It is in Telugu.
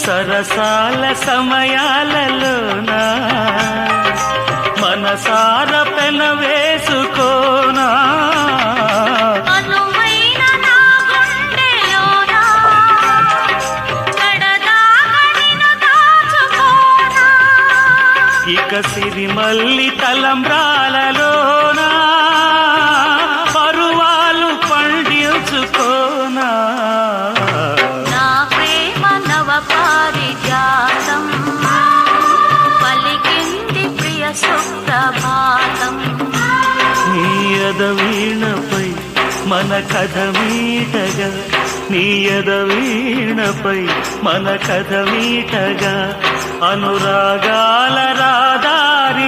సరసాల సమయాలలోనా మనసార పెన వేసుకోనా ఇక సిరిమల్లి తలంబ్రాలలోనా పరువాలు పండించుకోనా నా ప్రేమ నవ పారిజాతం పలికింది ప్రియ సుప్రభాతం నీ యదవీణపై మన కథ మీటగా నీ యదవీణపై మన కథ మీటగా అనురాగాల రాదారి